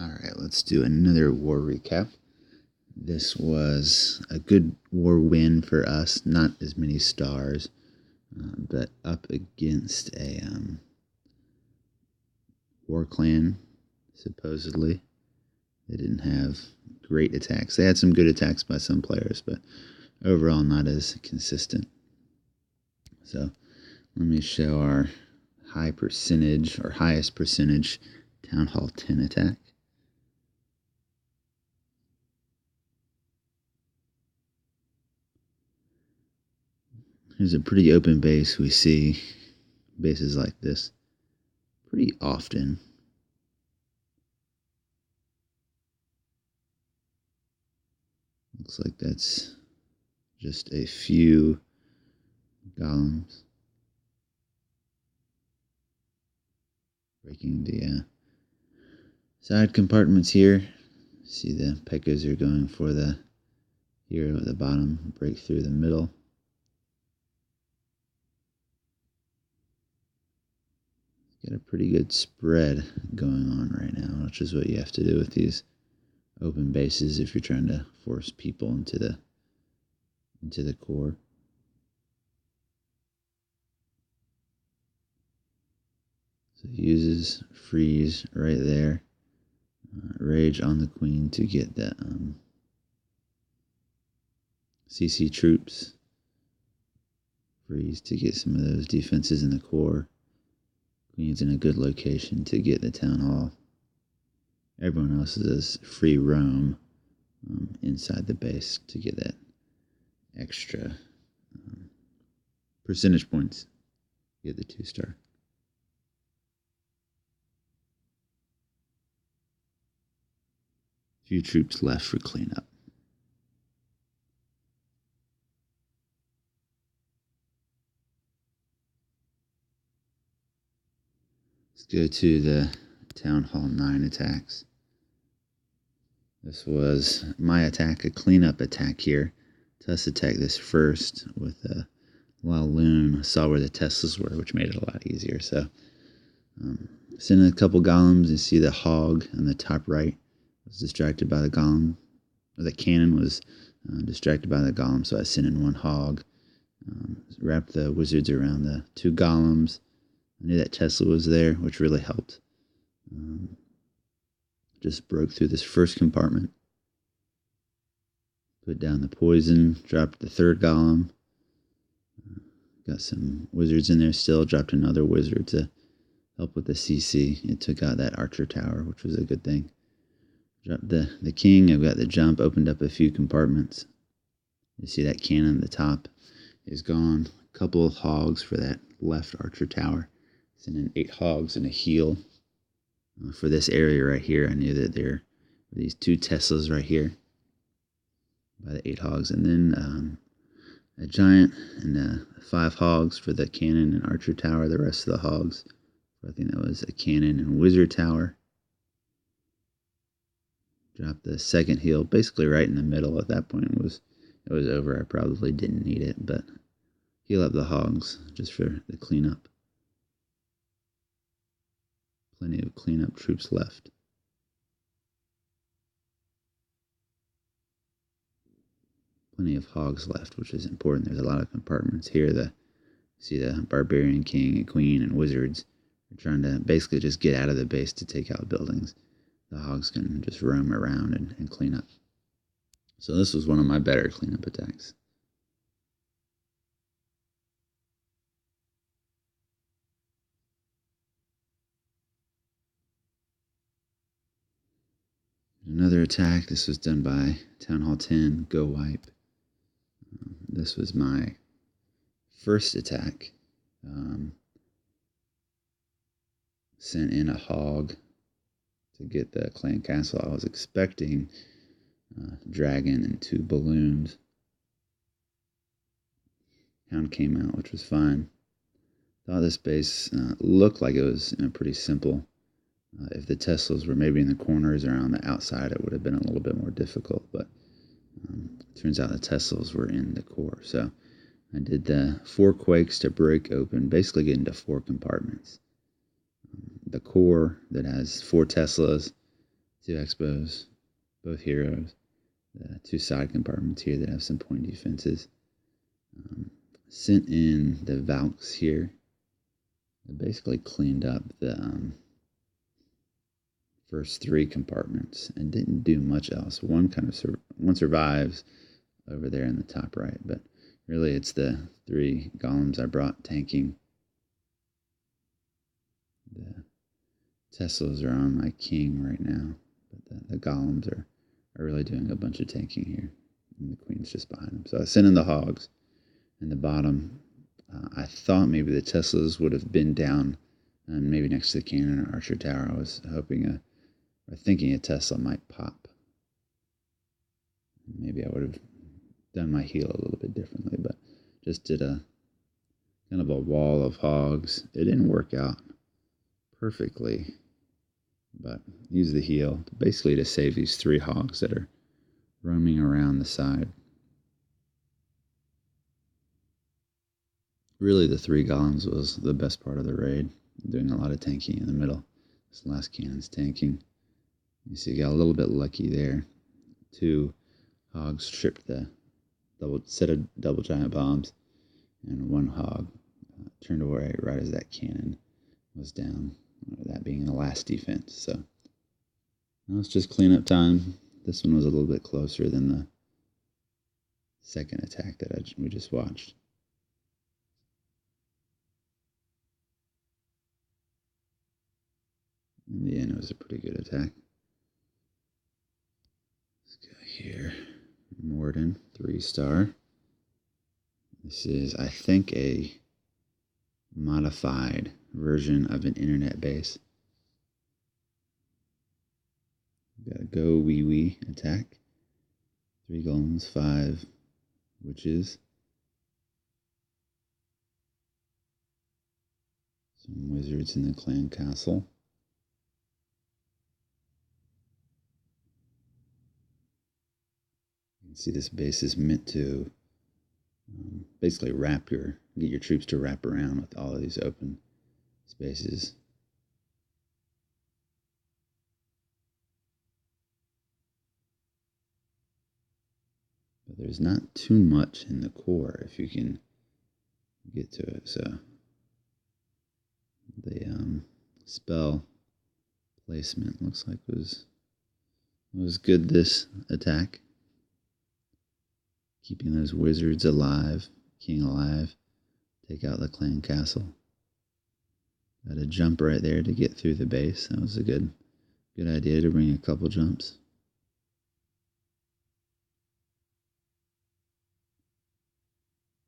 Alright, let's do another war recap. This was a good war win for us. Not as many stars, but up against a war clan, supposedly. They didn't have great attacks. They had some good attacks by some players, but overall not as consistent. So let me show our highest percentage Town Hall 10 attack. Here's a pretty open base. We see bases like this pretty often. Looks like that's just a few golems breaking the side compartments here. See the Pekkas are going for the hero at the bottom, break through the middle. Got a pretty good spread going on right now, which is what you have to do with these open bases if you're trying to force people into the core. So he uses freeze right there, rage on the queen to get the CC troops, freeze to get some of those defenses in the core. Queen's in a good location to get the town hall. Everyone else is free roam inside the base to get that extra percentage points. Get the 2-star. Few troops left for cleanup. Let's go to the Town Hall 9 attacks. This was my attack, a cleanup attack here. Tess attacked this first with a Walloon. I saw where the Teslas were, which made it a lot easier. So, sending a couple golems. You see the hog on the top right was distracted by the golem. Or the cannon was distracted by the golem, so I sent in one hog. Wrapped the wizards around the 2 golems. I knew that Tesla was there, which really helped. Just broke through this first compartment. Put down the poison, dropped the 3rd golem. Got some wizards in there still, dropped another wizard to help with the CC. It took out that archer tower, which was a good thing. Dropped the king, I've got the jump, opened up a few compartments. You see that cannon at the top is gone. A couple of hogs for that left archer tower. Send in 8 hogs and a heal. For this area right here, I knew that there were these 2 Teslas right here by the 8 hogs. And then a giant and 5 hogs for the cannon and archer tower. The rest of the hogs, I think that was a cannon and wizard tower. Dropped the 2nd heal, basically right in the middle. At that point, it was over. I probably didn't need it, but heal up the hogs just for the cleanup. Plenty of cleanup troops left. Plenty of hogs left, which is important. There's a lot of compartments here. See the barbarian king and queen and wizards are trying to basically just get out of the base to take out buildings. The hogs can just roam around and clean up. So this was one of my better cleanup attacks. Another attack. This was done by Town Hall 10, GoWiPe. This was my first attack. Sent in a hog to get the clan castle. I was expecting dragon and 2 balloons. Hound came out, which was fine. Thought this base looked like it was pretty simple. If the Teslas were maybe in the corners or on the outside, it would have been a little bit more difficult. But turns out the Teslas were in the core. So I did the 4 quakes to break open, basically get into 4 compartments. The core that has 4 Teslas 2 expos, both heroes. The 2 side compartments here that have some point defenses. Sent in the Valks here. I basically cleaned up the first 3 compartments and didn't do much else. One survives over there in the top right, but really it's the 3 golems I brought tanking. The Teslas are on my king right now, but the golems are really doing a bunch of tanking here, and the queen's just behind them. So I sent in the hogs in the bottom. I thought maybe the Teslas would have been down, maybe next to the cannon or archer tower. I was hoping or thinking a Tesla might pop. Maybe I would have done my heal a little bit differently, but just did a kind of a wall of hogs. It didn't work out perfectly, but use the heal basically to save these 3 hogs that are roaming around the side. Really, the 3 golems was the best part of the raid, doing a lot of tanking in the middle. This last cannon's tanking. You see, got a little bit lucky there. 2 hogs tripped the set of double giant bombs, and 1 hog turned away right as that cannon was down. That being the last defense. So now it's just cleanup time. This one was a little bit closer than the second attack that we just watched. In the end, it was a pretty good attack. Let's go here. Morden, 3-star. This is, I think, a modified version of an internet base. We've got a GoWiWi attack. 3 golems, 5 witches. Some wizards in the clan castle. You can see this base is meant to basically get your troops to wrap around with all of these open spaces. But there's not too much in the core if you can get to it. So the spell placement looks like was good this attack. Keeping those wizards alive, king alive, take out the clan castle. Got a jump right there to get through the base. That was a good idea to bring a couple jumps.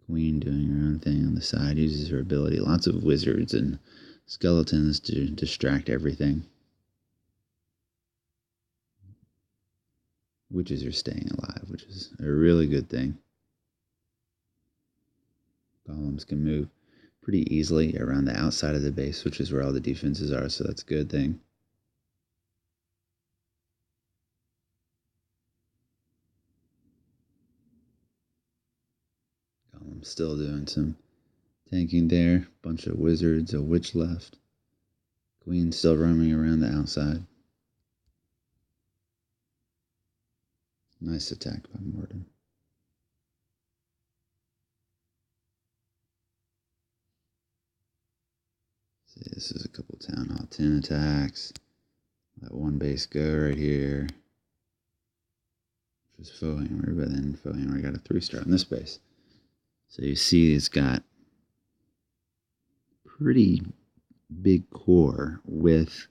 Queen doing her own thing on the side, uses her ability. Lots of wizards and skeletons to distract everything. Witches are staying alive, which is a really good thing. Golems can move pretty easily around the outside of the base, which is where all the defenses are, so that's a good thing. Golem's still doing some tanking there. Bunch of wizards, a witch left. Queen still roaming around the outside. Nice attack by Morden. See, this is a couple Town Hall 10 attacks. That 1 base go right here, which was faux hammer, but then faux hammer got a 3-star on this base. So you see it's got pretty big core with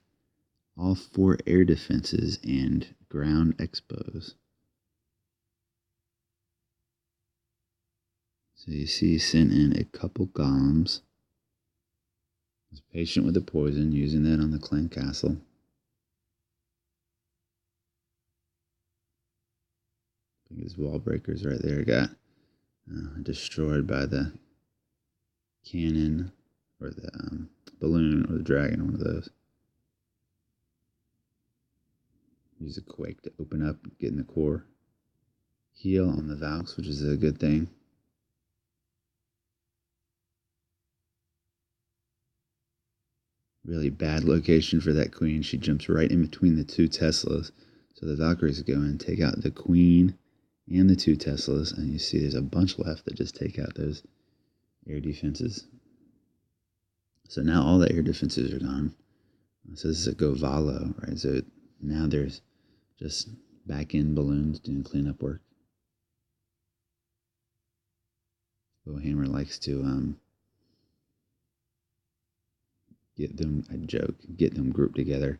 all 4 air defenses and ground expos. So you see sent in a couple golems. Was patient with the poison, using that on the clan castle. I think his wall breakers right there got destroyed by the cannon or the balloon or the dragon, one of those. Use a quake to open up, get in the core. Heal on the Valks, which is a good thing. Really bad location for that queen. She jumps right in between the two Teslas. So the Valkyries go in, take out the queen and the two Teslas, and you see there's a bunch left that just take out those air defenses. So now all the air defenses are gone. So this is a GoVaLo, right? So now there's just back-end balloons doing cleanup work. Hammer likes to get them, I joke, get them grouped together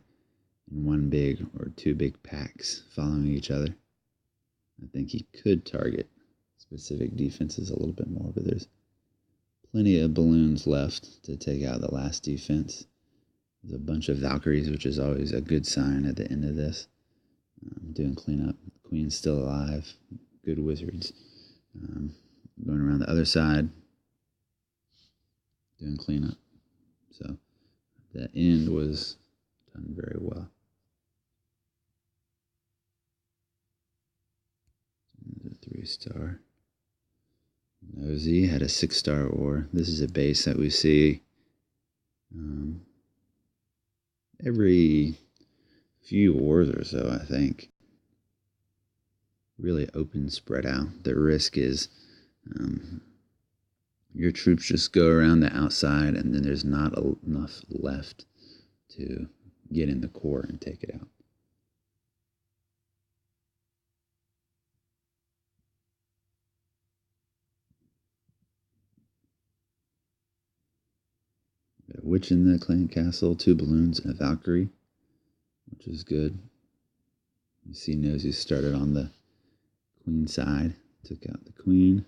in one big or two big packs following each other. I think he could target specific defenses a little bit more, but there's plenty of balloons left to take out the last defense. There's a bunch of Valkyries, which is always a good sign at the end of this. Doing cleanup. The Queen's still alive. Good wizards. Going around the other side, doing cleanup. So the end was done very well. Another 3-star. Nosy had a 6-star ore. This is a base that we see every few wars or so, I think. Really open, spread out. The risk is your troops just go around the outside, and then there's not enough left to get in the core and take it out. Got a witch in the clan castle, 2 balloons, and a Valkyrie, which is good. You see Nosy started on the queen side, took out the queen.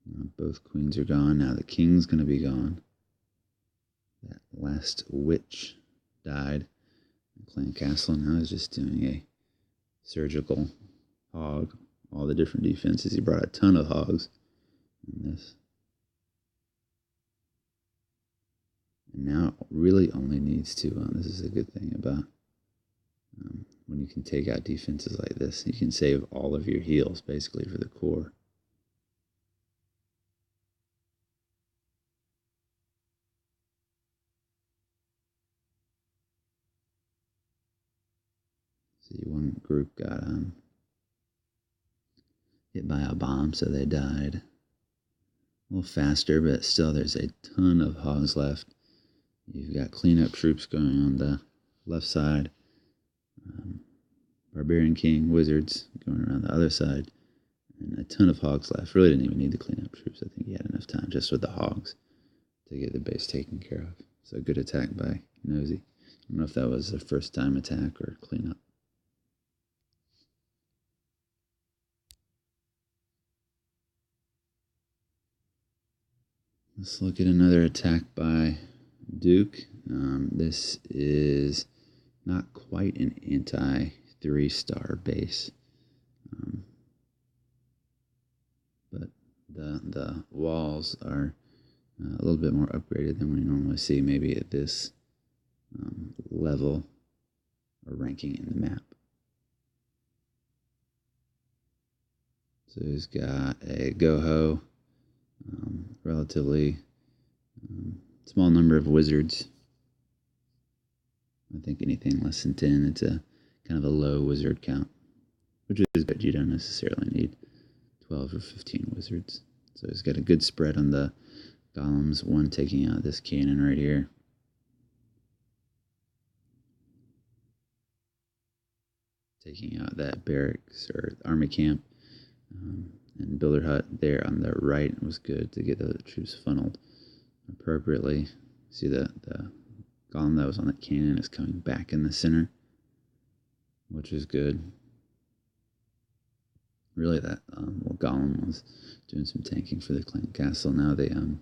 Now both queens are gone. Now the king's going to be gone. That last witch died in clan castle. Now he's just doing a surgical hog. All the different defenses. He brought a ton of hogs in this. And now it really only needs to, this is a good thing about when you can take out defenses like this. You can save all of your heals basically for the core. See, one group got hit by a bomb, so they died. A little faster, but still there's a ton of hogs left. You've got cleanup troops going on the left side. Barbarian King, wizards going around the other side. And a ton of hogs left. Really didn't even need the cleanup troops. I think he had enough time just with the hogs to get the base taken care of. So good attack by Nosy. I don't know if that was a first time attack or cleanup. Let's look at another attack by Duke. This is not quite an anti-3-star base, but the walls are a little bit more upgraded than we normally see, maybe at this level or ranking in the map. So he's got a GoHo, relatively small number of wizards. I think anything less than 10, it's a kind of a low wizard count, which is good. You don't necessarily need 12 or 15 wizards. So he's got a good spread on the golems, one taking out this cannon right here. Taking out that barracks or army camp, and builder hut there on the right was good to get the troops funneled appropriately. See the golem that was on that cannon is coming back in the center, which is good. Really, that little golem was doing some tanking for the clan castle. Now the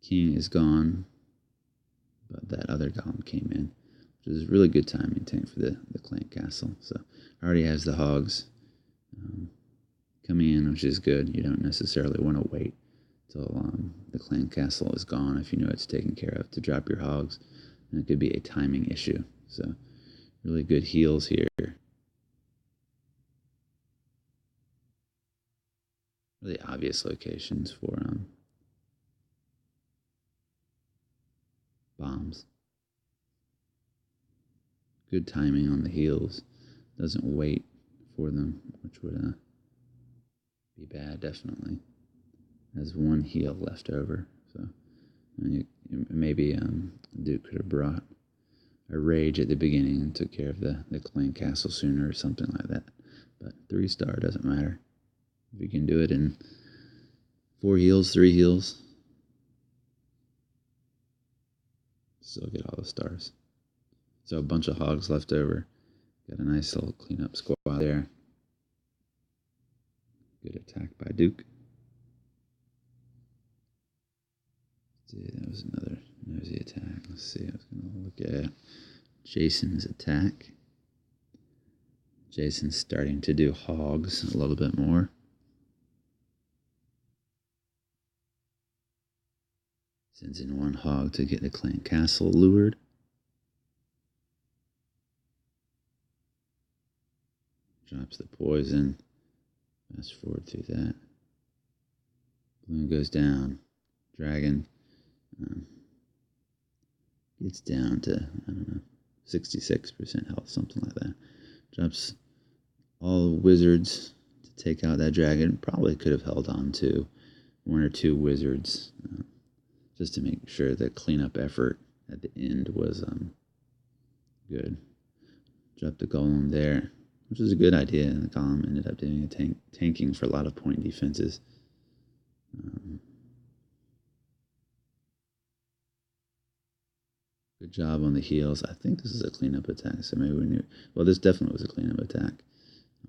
king is gone, but that other golem came in, which is really good timing tank for the clan castle. So already has the hogs coming in, which is good. You don't necessarily want to wait till the clan castle is gone if you know it's taken care of to drop your hogs, and it could be a timing issue. So really good heals here. Really obvious locations for bombs. Good timing on the heels. Doesn't wait for them, which would be bad, definitely. Has one heel left over, so maybe Duke could have brought a rage at the beginning and took care of the clan castle sooner or something like that. But 3-star doesn't matter. If you can do it in 4 heels, 3 heels, still get all the stars. So a bunch of hogs left over. Got a nice little cleanup squad there. Good attack by Duke. See, that was another nosy attack. Let's see, I was going to look at Jason's attack. Jason's starting to do hogs a little bit more. Sends in 1 hog to get the clan castle lured. Drops the poison. Fast forward through that. Balloon goes down. Dragon gets down to, I don't know, 66% health, something like that. Drops all the wizards to take out that dragon. Probably could have held on to 1 or 2 wizards just to make sure the cleanup effort at the end was good. Dropped the golem there, which was a good idea, and the golem ended up doing a tanking for a lot of point defenses. Good job on the heels. I think this is a cleanup attack, so maybe we knew. Well, this definitely was a cleanup attack.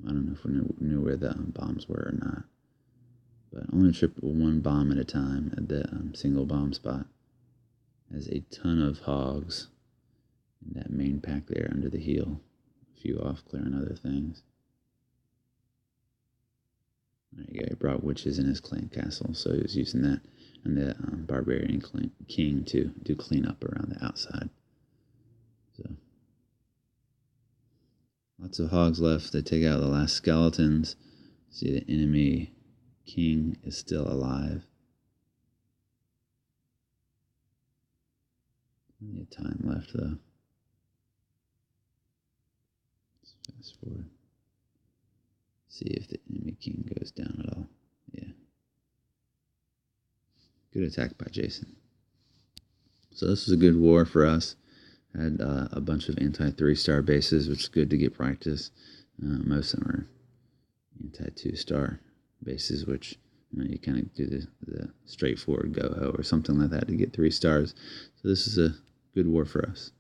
I don't know if we knew where the bombs were or not. But only triple 1 bomb at a time at the single bomb spot. Has a ton of hogs in that main pack there under the heel. A few off clearing other things. There you go. He brought witches in his clan castle, so he was using that and the barbarian king to do cleanup around the outside. So lots of hogs left. They take out the last skeletons. See, the enemy king is still alive. Plenty of time left, though. Let's fast forward. See if the enemy king goes down at all. Yeah. Good attack by Jason. So this was a good war for us. Had a bunch of anti-3-star bases, which is good to get practice. Most of them are anti-2-star bases, which you kind of do the straightforward GoHo or something like that to get 3 stars. So this is a good war for us.